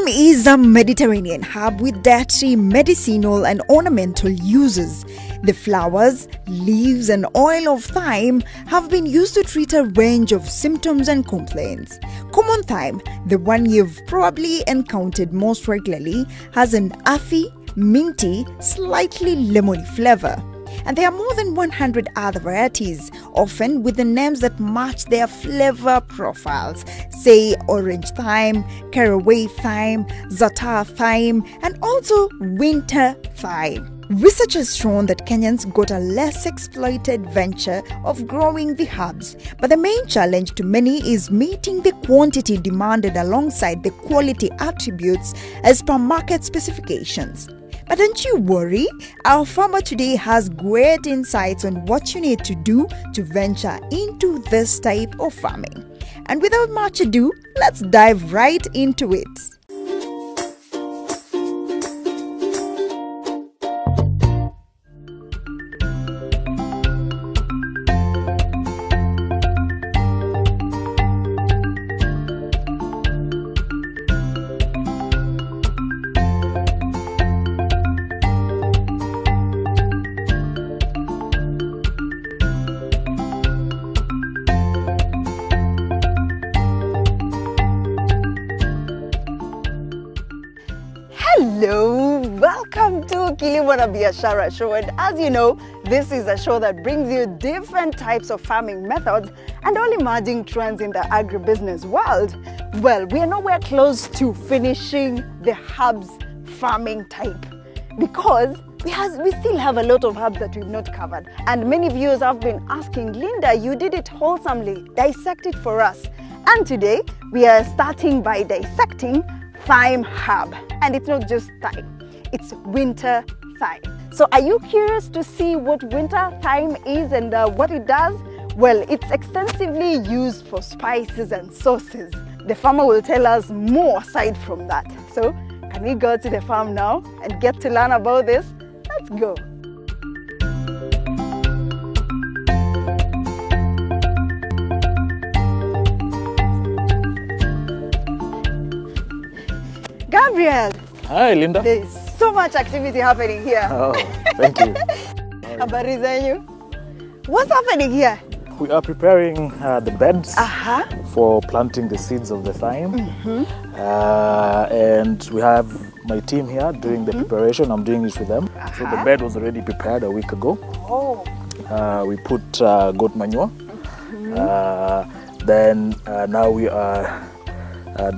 Thyme is a Mediterranean herb with dietary, medicinal and ornamental uses. The flowers, leaves and oil of thyme have been used to treat a range of symptoms and complaints. Common thyme, the one you've probably encountered most regularly, has an earthy, minty, slightly lemony flavor. And there are more than 100 other varieties, often with the names that match their flavor profiles, say orange thyme, caraway thyme, za'atar thyme, and also winter thyme. Research has shown that Kenyans got a less exploited venture of growing the herbs, but the main challenge to many is meeting the quantity demanded alongside the quality attributes as per market specifications. But don't you worry, our farmer today has great insights on what you need to do to venture into this type of farming. And without much ado, let's dive right into it. Hello, welcome to Kilimo and Biashara show, and as you know, this is a show that brings you different types of farming methods and all emerging trends in the agribusiness world. Well, we are nowhere close to finishing the herbs farming type because we still have a lot of herbs that we've not covered, and many viewers have been asking, Linda, you did it wholesomely, dissect it for us. And today we are starting by dissecting thyme herb, and it's not just thyme, it's winter thyme. So are you curious to see what winter thyme is and what it does? Well, it's extensively used for spices and sauces. The farmer will tell us more aside from that. So can we go to the farm now and get to learn about this? Let's go. Gabriel! Hi, Linda. There is so much activity happening here. Oh, thank you. Habari zenyu? What's happening here? We are preparing the beds for planting the seeds of the thyme. And we have my team here doing the preparation. I'm doing this with them. So the bed was already prepared a week ago. Oh. We put goat manure. Then now we are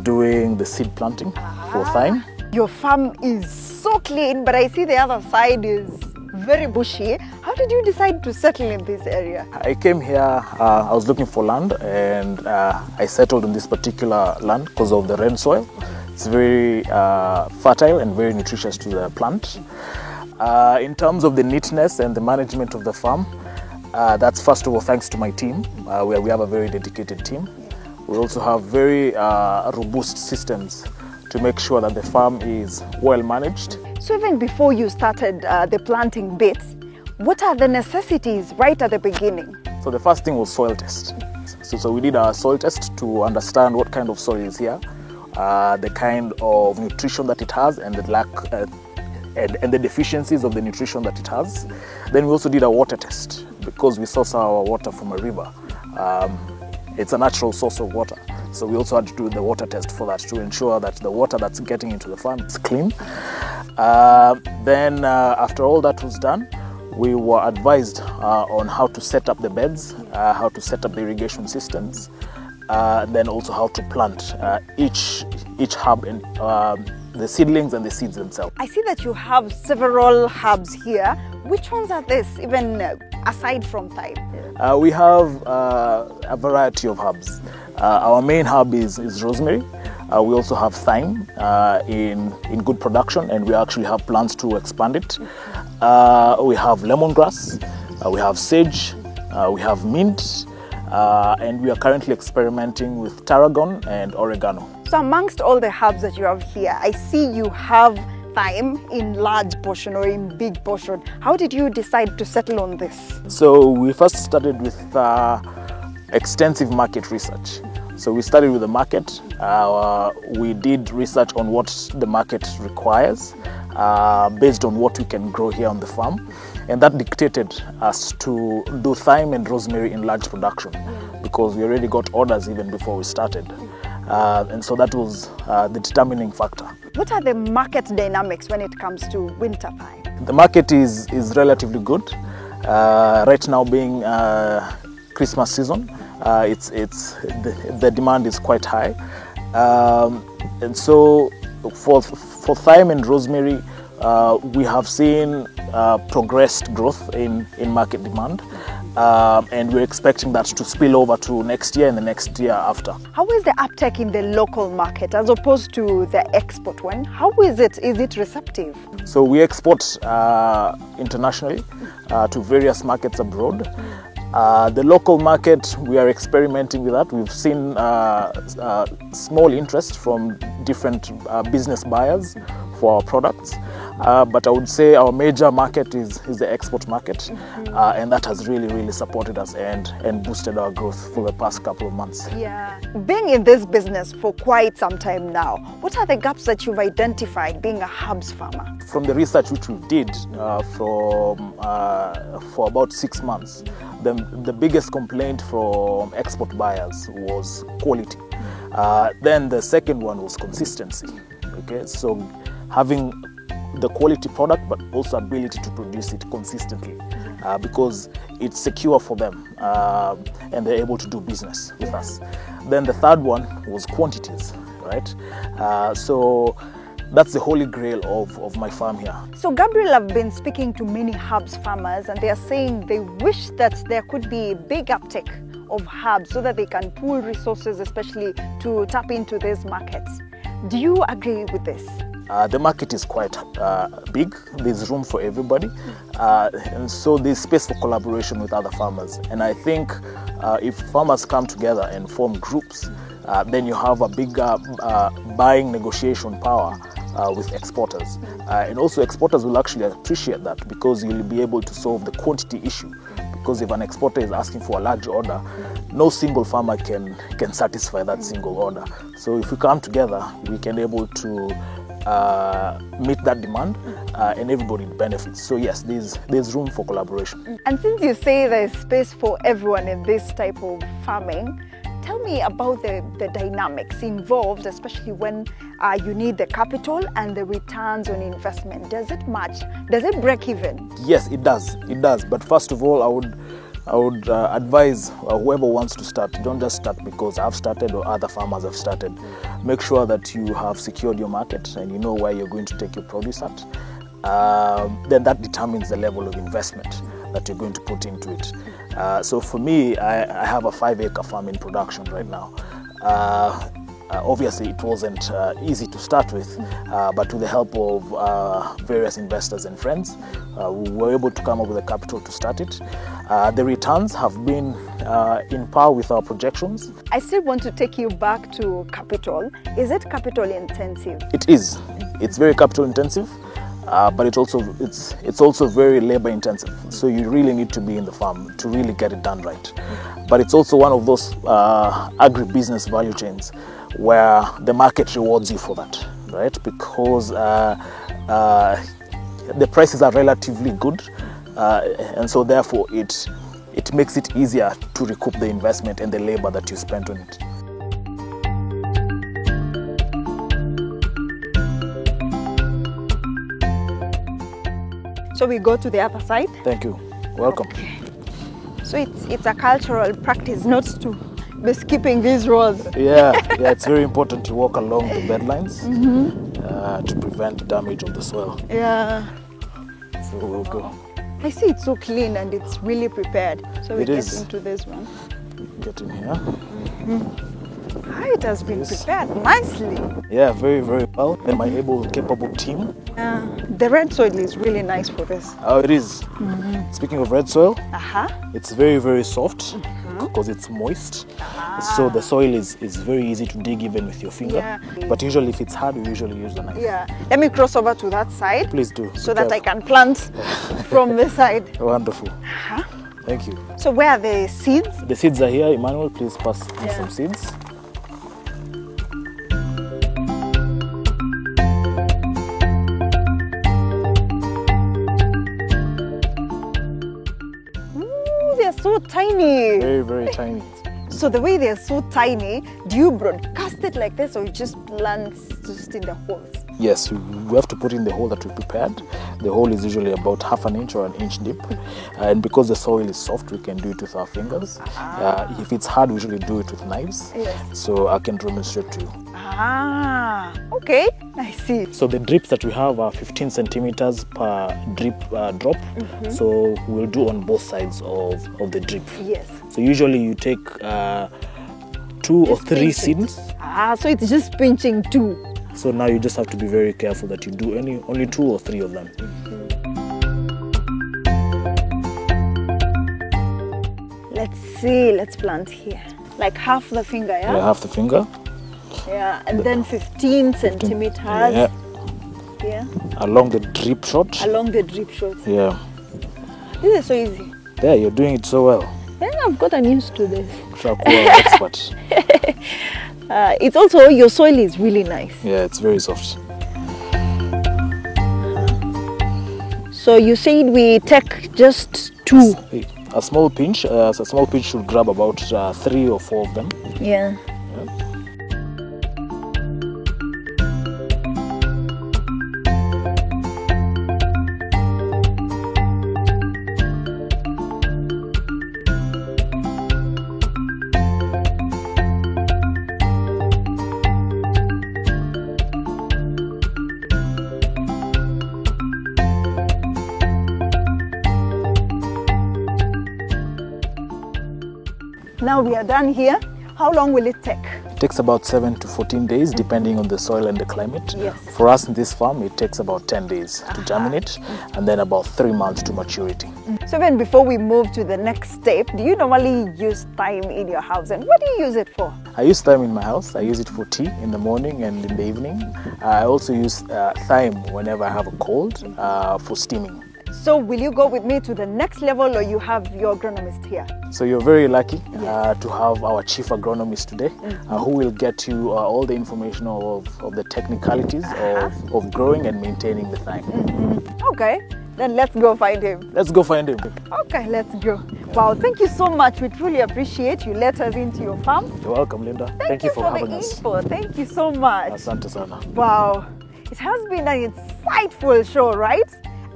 doing the seed planting for thyme. Your farm is so clean, but I see the other side is very bushy. How did you decide to settle in this area? I came here, I was looking for land, and I settled in this particular land because of the red soil. It's very fertile and very nutritious to the plant. In terms of the neatness and the management of the farm, that's first of all thanks to my team, where we have a very dedicated team. We also have very robust systems to make sure that the farm is well managed. So even before you started the planting bits, what are the necessities right at the beginning? So the first thing was soil test. So we did a soil test to understand what kind of soil is here, the kind of nutrition that it has, and the lack and the deficiencies of the nutrition that it has. Then we also did a water test because we source our water from a river. It's a natural source of water. So we also had to do the water test for that to ensure that the water that's getting into the farm is clean. Then after all that was done, we were advised on how to set up the beds, how to set up the irrigation systems, and then also how to plant each herb and the seedlings and the seeds themselves. I see that you have several herbs here. Which ones are this, even aside from thyme? We have a variety of herbs. Our main herb is rosemary. We also have thyme in good production, and we actually have plans to expand it. We have lemongrass, we have sage, we have mint, and we are currently experimenting with tarragon and oregano. So amongst all the herbs that you have here, I see you have thyme in large portion or in big portion. How did you decide to settle on this? So we first started with extensive market research. So we started with the market. We did research on what the market requires based on what we can grow here on the farm. And that dictated us to do thyme and rosemary in large production because we already got orders even before we started. And so that was the determining factor. What are the market dynamics when it comes to winter thyme? The market is relatively good. Right now being Christmas season, the demand is quite high. And so for thyme and rosemary, we have seen progressed growth in market demand. And we're expecting that to spill over to next year and the next year after. How is the uptake in the local market as opposed to the export one? How is it? Is it receptive? So we export internationally to various markets abroad. The local market, we are experimenting with that. We've seen small interest from different business buyers for our products. But I would say our major market is the export market, and that has really supported us and boosted our growth for the past couple of months. Yeah. Being in this business for quite some time now, what are the gaps that you've identified being a herbs farmer? From the research which we did for about 6 months, the biggest complaint from export buyers was quality. Then the second one was consistency. Okay, so having the quality product but also ability to produce it consistently because it's secure for them and they're able to do business with us. Then the third one was quantities, right? So that's the holy grail of my farm here. So Gabriel, I've been speaking to many herbs farmers and they are saying they wish that there could be a big uptake of herbs so that they can pool resources, especially to tap into these markets. Do you agree with this? The market is quite big. There's room for everybody, and so there's space for collaboration with other farmers. And I think if farmers come together and form groups, then you have a bigger buying negotiation power with exporters. And also exporters will actually appreciate that because you'll be able to solve the quantity issue. Because if an exporter is asking for a large order, no single farmer can satisfy that single order. So if we come together, we can be able to meet that demand and everybody benefits. So yes, there's room for collaboration. And since you say there's space for everyone in this type of farming, tell me about the dynamics involved, especially when you need the capital and the returns on investment. Does it match? Does it break even? Yes, it does. It does. But first of all, I would advise whoever wants to start, don't just start because I've started or other farmers have started. Make sure that you have secured your market and you know where you're going to take your produce at. Then that determines the level of investment that you're going to put into it. So for me, I have a 5-acre farm in production right now. Obviously, it wasn't easy to start with, but with the help of various investors and friends, we were able to come up with the capital to start it. The returns have been in par with our projections. I still want to take you back to capital. Is it capital intensive? It is. It's very capital intensive. But it's also very labor intensive. So you really need to be in the farm to really get it done right. But it's also one of those agribusiness value chains where the market rewards you for that, right? Because the prices are relatively good, and so therefore it makes it easier to recoup the investment and the labor that you spent on it. So we go to the other side? Thank you. Welcome. Okay. So it's a cultural practice not to be skipping these rows. Yeah, it's very important to walk along the bed lines to prevent damage of the soil. Yeah. So we'll go. I see it's so clean and it's really prepared. So we get into this one. Get in here. It has been prepared nicely. Yeah, very well. And my capable team. The red soil is really nice for this. Oh, it is. Speaking of red soil, it's very soft because it's moist. So the soil is very easy to dig even with your finger. Yeah. But usually if it's hard, we usually use the knife. Yeah. Let me cross over to that side. Please do. So that I can plant from the side. Wonderful. Thank you. So where are the seeds? The seeds are here. Emmanuel, please pass me some seeds. tiny. Very, very tiny. So the way they're so tiny, do you broadcast it like this or you just plant just in the holes? Yes, we have to put in the hole that we prepared. The hole is usually about half an inch or an inch deep. And because the soil is soft, we can do it with our fingers. If it's hard, we usually do it with knives. Yes. So I can demonstrate to you. Okay, I see. So the drips that we have are 15 centimeters per drip drop. So we'll do on both sides of the drip. Yes. So usually you take 2 or 3 seeds. So it's just pinching 2. So now you just have to be very careful that you do only 2 or 3 of them. Let's see, let's plant here. Like half the finger, yeah? Yeah, half the finger. Yeah, and then 15 centimeters. Yeah. Yeah. Along the drip shot. Along the drip shot. Yeah. This is so easy. There, you're doing it so well. Yeah, I've gotten used to this. Expert. It's also, your soil is really nice. Yeah, it's very soft. So you said we take just 2. A small pinch should grab about 3 or 4 of them. Yeah. Now we are done here. How long will it take? It takes about 7 to 14 days depending on the soil and the climate. Yes. For us in this farm, it takes about 10 days to germinate and then about 3 months to maturity. So then before we move to the next step, do you normally use thyme in your house and what do you use it for? I use thyme in my house. I use it for tea in the morning and in the evening. I also use thyme whenever I have a cold for steaming. So will you go with me to the next level or you have your agronomist here? So you're very lucky to have our chief agronomist today who will get you all the information of the technicalities of growing and maintaining the thyme. Okay, then let's go find him. Let's go find him. Okay, let's go. Wow, thank you so much. We truly appreciate you let us into your farm. You're welcome, Linda. Thank you for having us. Info. Thank you so much. Asante sana. Wow, it has been an insightful show, right?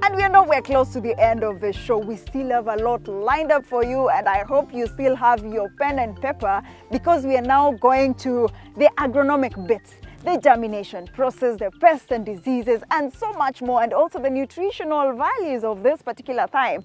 And we are nowhere close to the end of the show. We still have a lot lined up for you and I hope you still have your pen and paper because we are now going to the agronomic bits, the germination process, the pests and diseases and so much more, and also the nutritional values of this particular thyme.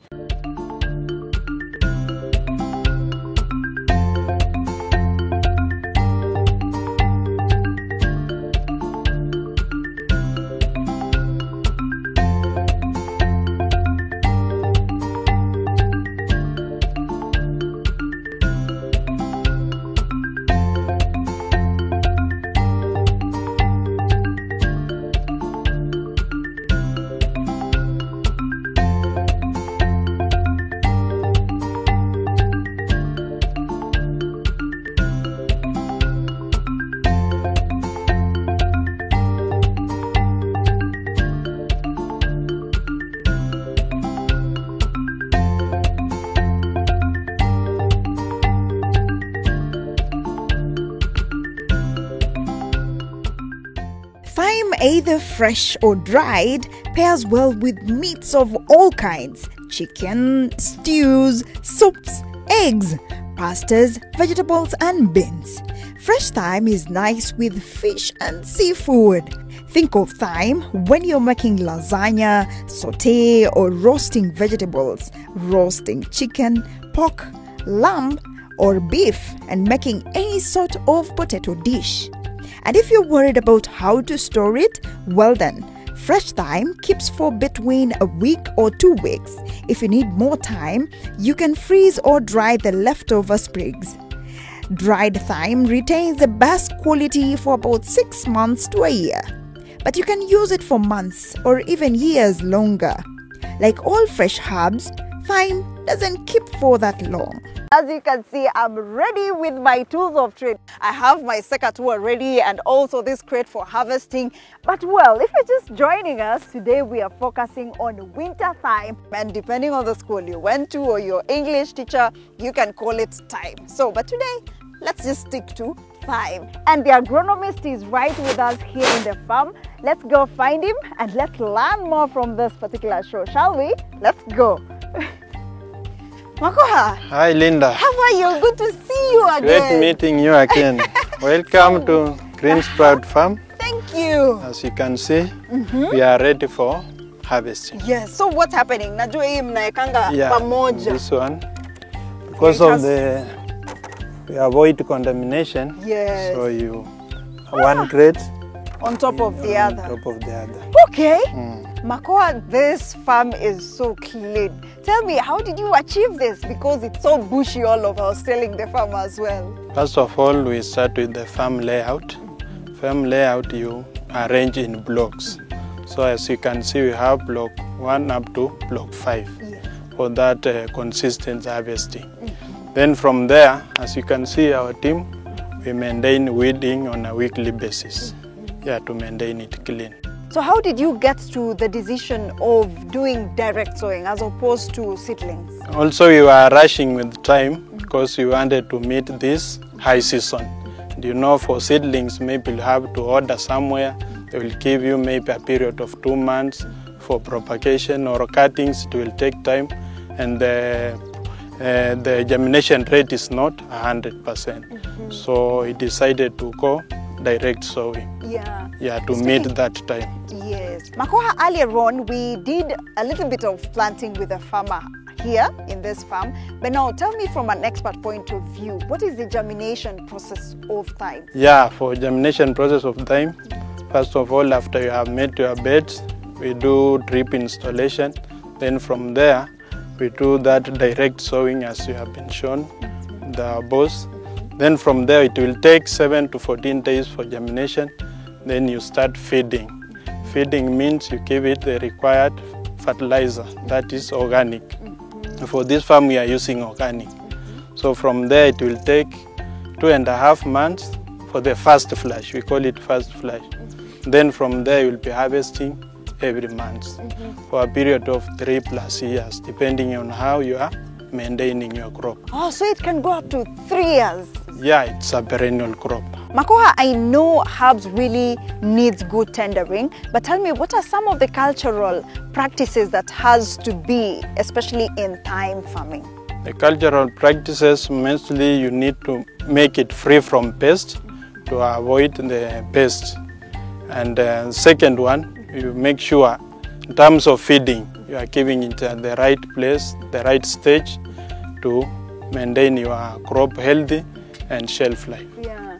Thyme, either fresh or dried, pairs well with meats of all kinds: chicken, stews, soups, eggs, pastas, vegetables and beans. Fresh thyme is nice with fish and seafood. Think of thyme when you're making lasagna, sauté or roasting vegetables, roasting chicken, pork, lamb or beef, and making any sort of potato dish. And if you're worried about how to store it, well then, fresh thyme keeps for between a week or 2 weeks. If you need more time, you can freeze or dry the leftover sprigs. Dried thyme retains the best quality for about 6 months to a year. But you can use it for months or even years longer. Like all fresh herbs, thyme doesn't keep for that long. As you can see, I'm ready with my tools of trade. I have my secateurs ready and also this crate for harvesting. But well, if you're just joining us, today we are focusing on winter thyme. And depending on the school you went to or your English teacher, you can call it thyme. So, but today, let's just stick to thyme. And the agronomist is right with us here in the farm. Let's go find him and let's learn more from this particular show, shall we? Let's go. Makoha. Hi Linda. How are you? Good to see you again. Great meeting you again. Welcome to Green Sprout Farm. Thank you. As you can see, we are ready for harvesting. Yes. So what's happening? Najua hii mnaekanga pamoja. This one, because of we avoid contamination. Yes. So you one crate on top of the other. On top of the other. Okay. Makoha, this farm is so clean. Tell me, how did you achieve this? Because it's so bushy all over. I was telling the farm as well. First of all, we start with the farm layout. Farm layout you arrange in blocks. So as you can see, we have block 1 up to block 5 for that consistent harvesting. Then from there, as you can see, our team, we maintain weeding on a weekly basis. To maintain it clean. So how did you get to the decision of doing direct sowing as opposed to seedlings? Also, we were rushing with time because we wanted to meet this high season. You know, for seedlings, maybe you have to order somewhere. They will give you maybe a period of 2 months for propagation or cuttings. It will take time, and the germination rate is not 100%. So we decided to go direct sowing. To meet that time. Yes. Makoha, earlier on, we did a little bit of planting with a farmer here in this farm. But now tell me from an expert point of view, what is the germination process of thyme? For germination process of thyme, first of all, after you have made your beds, we do drip installation. Then from there, we do that direct sowing as you have been shown, the boss. Then from there, it will take 7 to 14 days for germination. Then you start feeding. Feeding means you give it the required fertilizer, that is organic. For this farm, we are using organic. So from there, it will take 2.5 months for the first flush. We call it first flush. Then from there, you will be harvesting every month for a period of 3+ years, depending on how you are maintaining your crop. Oh, so it can go up to 3 years? It's a perennial crop. Makoha, I know herbs really needs good tendering, but tell me, what are some of the cultural practices that has to be, especially in thyme farming? The cultural practices, mostly you need to make it free from pest to avoid the pest. And second one, you make sure in terms of feeding, you are giving it at the right place, the right stage to maintain your crop healthy and shelf life.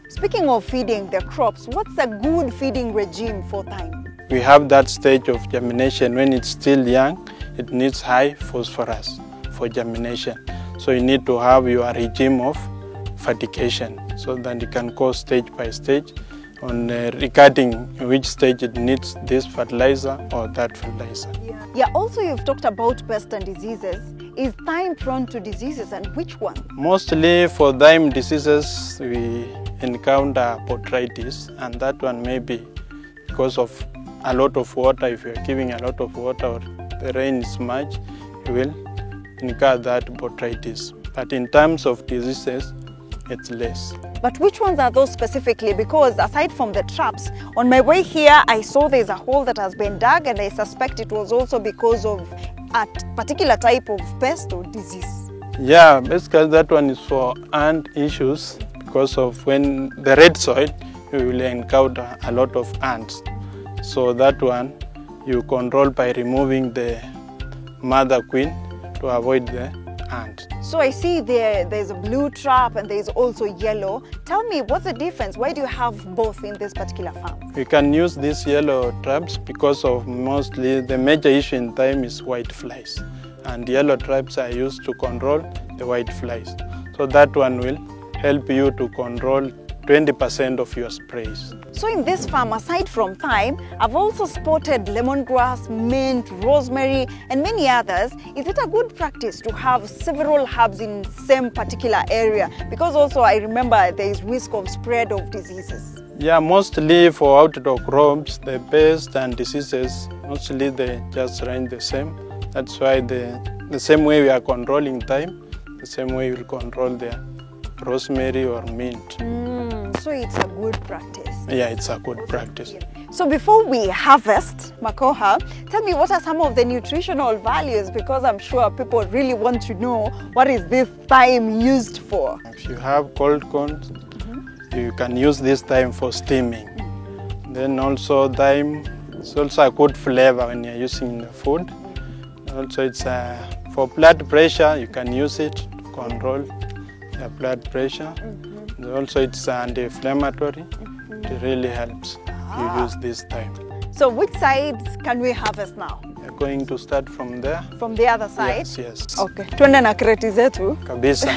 Speaking of feeding the crops, what's a good feeding regime for thyme? We have that stage of germination. When it's still young, it needs high phosphorus for germination. So you need to have your regime of fertigation so that you can go stage by stage on regarding which stage it needs this fertilizer or that fertilizer. Also you've talked about pests and diseases. Is thyme prone to diseases, and which one? Mostly for thyme diseases, we encounter botrytis, and that one may be because of a lot of water. If you're giving a lot of water or the rain is much, you will incur that botrytis. But in terms of diseases, it's less. But which ones are those specifically? Because aside from the traps, on my way here, I saw there's a hole that has been dug, and I suspect it was also because of a particular type of pest or disease. Basically that one is for ant issues, because of when the red soil, you will encounter a lot of ants. So that one you control by removing the mother queen to avoid the ant. So I see there's a blue trap and there's also yellow. Tell me, what's the difference? Why do you have both in this particular farm? We can use these yellow traps because of mostly the major issue in thyme is white flies. And yellow traps are used to control the white flies. So that one will help you to control 20% of your sprays. So in this farm, aside from thyme, I've also spotted lemongrass, mint, rosemary, and many others. Is it a good practice to have several herbs in same particular area? Because also I remember there is risk of spread of diseases. Yeah, mostly for outdoor crops, the pests and diseases, mostly they just range the same. That's why the same way we are controlling thyme, the same way we'll control the rosemary or mint. So it's a good practice. Yeah, it's a good practice. So before we harvest Makoha, tell me what are some of the nutritional values, because I'm sure people really want to know what is this thyme used for. If you have cold corn, you can use this thyme for steaming. Then also thyme is also a good flavor when you're using in the food. Also it's for blood pressure, you can use it to control your blood pressure. Also it's anti-inflammatory. It really helps you use this thyme. So which sides can we harvest now? We're going to start from there. From the other side? Yes. Okay. Tuende na kreti zetu. Kabisa.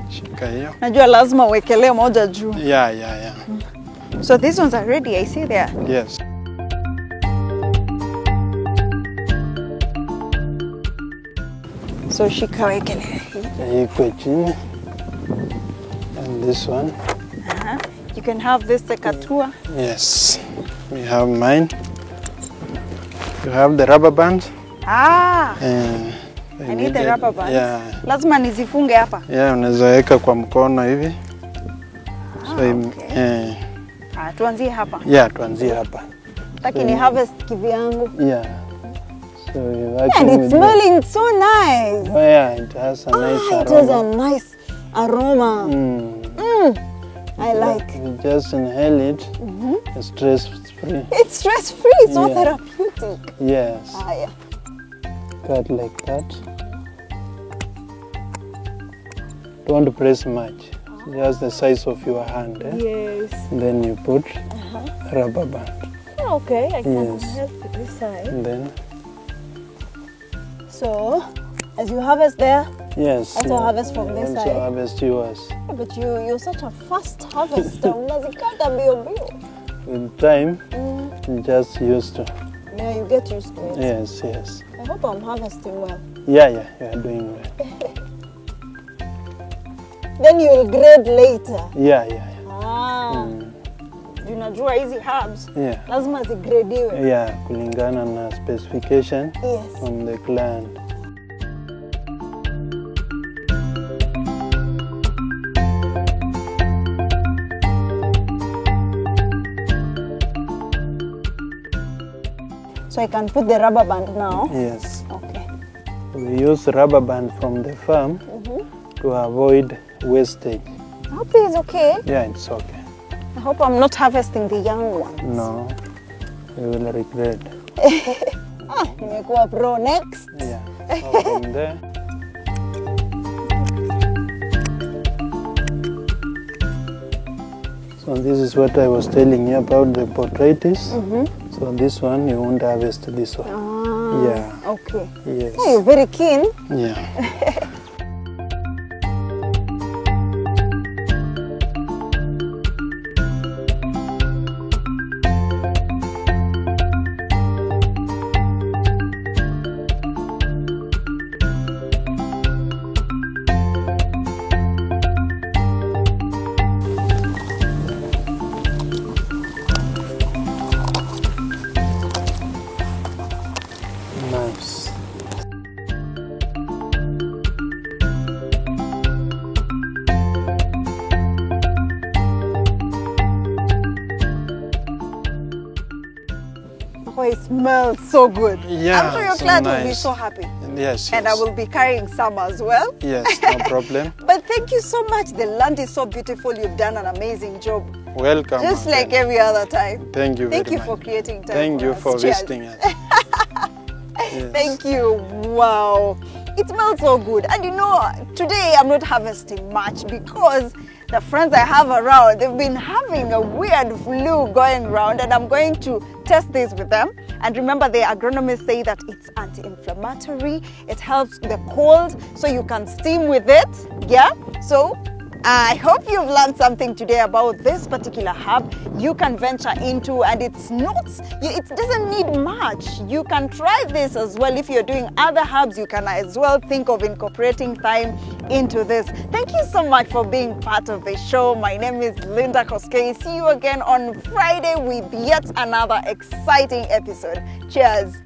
Shika hiyo. Najua lazima uwekelee moja juu. Yeah. So these ones are ready, I see there. Yes. So shika wekelee. Iko chini. And this one. You can have this sekatua. Yes. We have mine. You have the rubber band. I need the rubber bands. Yeah. Lazima nizifunge hapa. Yeah, unaweza weka kwa mkono hivi. Okay. Tuanzie hapa. Yeah, tuanzie hapa. Taki ni harvest kivyangu. Yeah. So and it's smelling so nice. Oh yeah, it has a nice aroma. It has a nice aroma. I like. You just inhale it. It's stress-free. It's stress-free. It's so therapeutic. Yes. Yeah. Cut like that. Don't press much. Just the size of your hand. Yes. Then you put rubber band. Okay, I can help with this side. And then. So, as you harvest there, yes. also harvest from this side. Also harvest yours. Yeah, but you're such a fast harvester. Unazikata mbio mbio. With time, you just used to. Yeah, you get used to it. Yes. I hope I'm harvesting well. Yeah, you are doing well. Then you'll grade later. Yeah. Unajua hizi herbs. Yeah. Lazima zigradiwe. Yeah, kulingana na specification from the client. So I can put the rubber band now? Yes. Okay. We use rubber band from the farm to avoid wastage. I hope it's okay. Yeah, it's okay. I hope I'm not harvesting the young ones. No, you will regret. Nimekuwa pro next. Yeah, so from there. So this is what I was telling you about the botrytis. So this one, you won't harvest this one. Yeah. Okay. Yes. Oh, you're very keen. Yeah. Nice. Oh, it smells so good. Yeah, I'm sure your so client will be nice. so happy. Yes. And I will be carrying some as well. Yes, no problem. But thank you so much. The land is so beautiful. You've done an amazing job. Welcome. Just like every other time. Thank you very much. Thank you for creating time Thank for you us. for Cheers. visiting us. Yes. Thank you. Wow. It smells so good. And you know, today I'm not harvesting much because the friends I have around, they've been having a weird flu going around, and I'm going to test this with them. And remember, the agronomists say that it's anti-inflammatory, it helps the cold, so you can steam with it. Yeah? So I hope you've learned something today about this particular herb you can venture into, and it doesn't need much. You can try this as well. If you're doing other herbs, you can as well think of incorporating thyme into this. Thank you so much for being part of the show. My name is Linda Koskei. See you again on Friday with yet another exciting episode. Cheers.